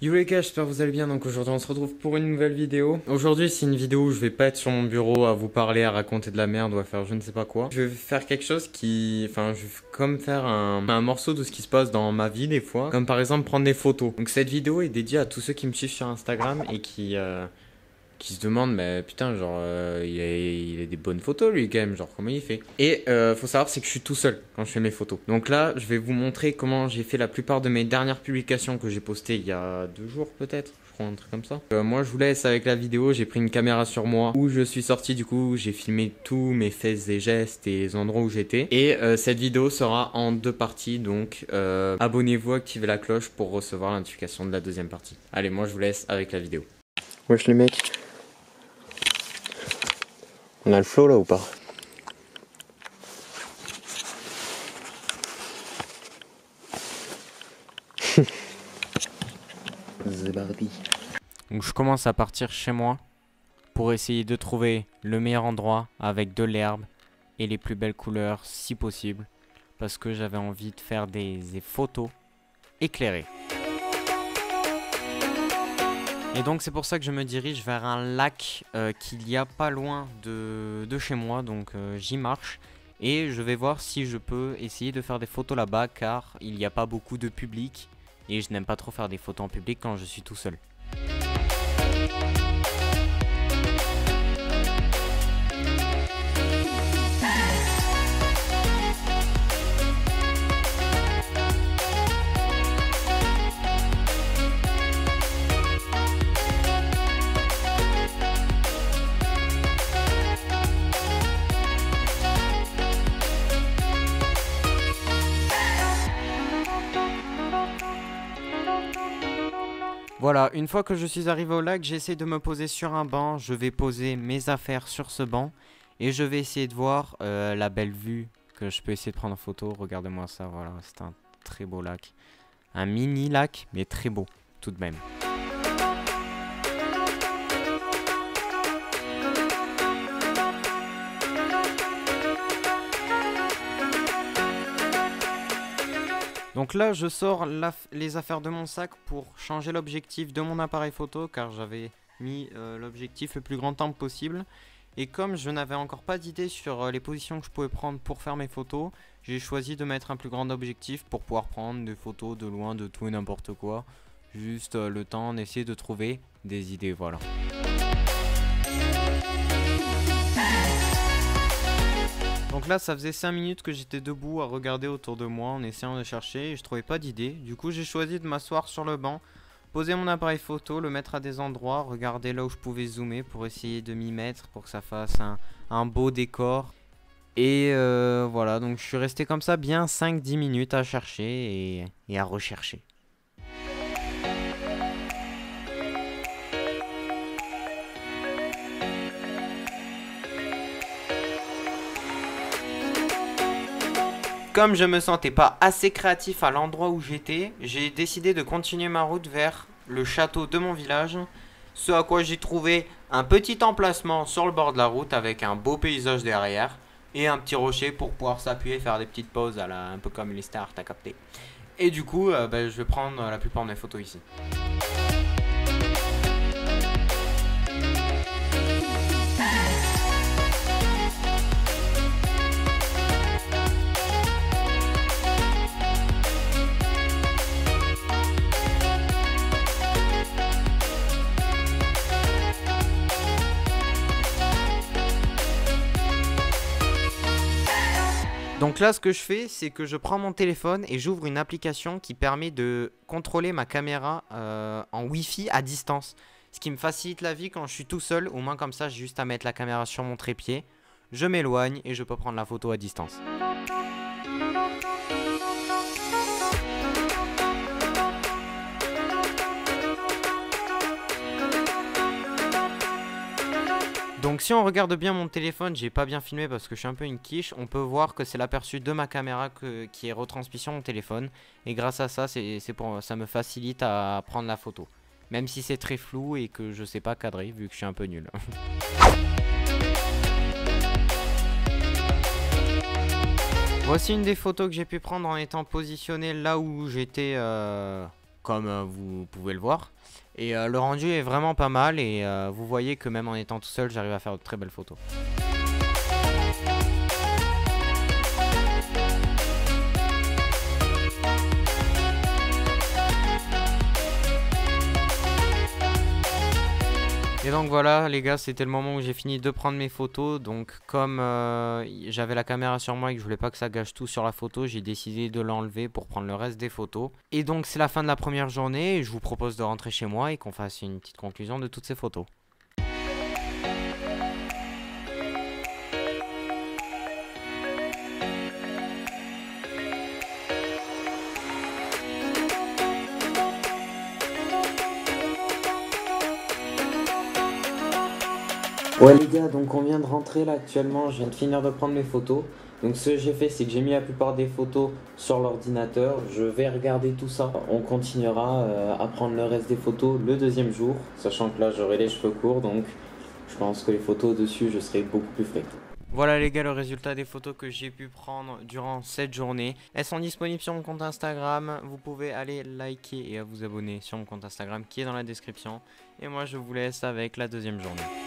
Yo les gars, j'espère que vous allez bien. Donc aujourd'hui on se retrouve pour une nouvelle vidéo. Aujourd'hui c'est une vidéo où je vais pas être sur mon bureau à vous parler, à raconter de la merde ou à faire je ne sais pas quoi. Je vais faire quelque chose qui... Enfin je vais comme faire un morceau de ce qui se passe dans ma vie des fois. Comme par exemple prendre des photos. Donc cette vidéo est dédiée à tous ceux qui me suivent sur Instagram et qui se demandent mais putain genre il a des bonnes photos lui quand même, genre comment il fait. Et faut savoir c'est que je suis tout seul quand je fais mes photos. Donc là je vais vous montrer comment j'ai fait la plupart de mes dernières publications que j'ai postées il y a 2 jours peut-être, je crois un truc comme ça. Moi je vous laisse avec la vidéo. J'ai pris une caméra sur moi où je suis sorti, du coup j'ai filmé tous mes faits et gestes et les endroits où j'étais. Et cette vidéo sera en 2 parties, donc abonnez-vous, activez la cloche pour recevoir la notification de la deuxième partie. Allez, moi je vous laisse avec la vidéo. Wesh les mecs, on a le flow là ou pas? Zébardi. Donc je commence à partir chez moi pour essayer de trouver le meilleur endroit avec de l'herbe et les plus belles couleurs si possible, parce que j'avais envie de faire des photos éclairées. Et donc c'est pour ça que je me dirige vers un lac qu'il y a pas loin de chez moi, donc j'y marche et je vais voir si je peux essayer de faire des photos là-bas, car il n'y a pas beaucoup de public et je n'aime pas trop faire des photos en public quand je suis tout seul. Voilà, une fois que je suis arrivé au lac, j'essaie de me poser sur un banc. Je vais poser mes affaires sur ce banc et je vais essayer de voir la belle vue que je peux essayer de prendre en photo. Regardez-moi ça, voilà, c'est un très beau lac. Un mini lac, mais très beau tout de même. Donc là je sors les affaires de mon sac pour changer l'objectif de mon appareil photo, car j'avais mis l'objectif le plus grand angle possible. Et comme je n'avais encore pas d'idée sur les positions que je pouvais prendre pour faire mes photos, j'ai choisi de mettre un plus grand objectif pour pouvoir prendre des photos de loin de tout et n'importe quoi. Juste le temps d'essayer de trouver des idées, voilà. Donc là ça faisait 5 minutes que j'étais debout à regarder autour de moi en essayant de chercher et je trouvais pas d'idée. Du coup j'ai choisi de m'asseoir sur le banc, poser mon appareil photo, le mettre à des endroits, regarder là où je pouvais zoomer pour essayer de m'y mettre pour que ça fasse un beau décor. Et voilà, donc je suis resté comme ça bien 5-10 minutes à chercher et à rechercher. Comme je me sentais pas assez créatif à l'endroit où j'étais, j'ai décidé de continuer ma route vers le château de mon village. Ce à quoi j'ai trouvé un petit emplacement sur le bord de la route avec un beau paysage derrière et un petit rocher pour pouvoir s'appuyer et faire des petites pauses à un peu comme les stars, t'as capté. Et du coup, je vais prendre la plupart de mes photos ici. Donc là ce que je fais c'est que je prends mon téléphone et j'ouvre une application qui permet de contrôler ma caméra en Wi-Fi à distance. Ce qui me facilite la vie quand je suis tout seul, au moins comme ça j'ai juste à mettre la caméra sur mon trépied. Je m'éloigne et je peux prendre la photo à distance. Donc si on regarde bien mon téléphone, j'ai pas bien filmé parce que je suis un peu une quiche, on peut voir que c'est l'aperçu de ma caméra qui est retransmis sur mon téléphone. Et grâce à ça, ça me facilite à prendre la photo. Même si c'est très flou et que je sais pas cadrer vu que je suis un peu nul. Voici une des photos que j'ai pu prendre en étant positionné là où j'étais comme vous pouvez le voir. Et le rendu est vraiment pas mal et vous voyez que même en étant tout seul, j'arrive à faire de très belles photos. Et donc voilà les gars, c'était le moment où j'ai fini de prendre mes photos. Donc comme j'avais la caméra sur moi et que je voulais pas que ça gâche tout sur la photo, j'ai décidé de l'enlever pour prendre le reste des photos. Et donc c'est la fin de la première journée et je vous propose de rentrer chez moi et qu'on fasse une petite conclusion de toutes ces photos. Ouais les gars, donc on vient de rentrer là actuellement, je viens de finir de prendre mes photos. Donc ce que j'ai fait, c'est que j'ai mis la plupart des photos sur l'ordinateur. Je vais regarder tout ça. On continuera à prendre le reste des photos le deuxième jour, sachant que là j'aurai les cheveux courts, donc je pense que les photos dessus, je serai beaucoup plus frais. Voilà les gars, le résultat des photos que j'ai pu prendre durant cette journée. Elles sont disponibles sur mon compte Instagram. Vous pouvez aller liker et à vous abonner sur mon compte Instagram qui est dans la description. Et moi je vous laisse avec la deuxième journée.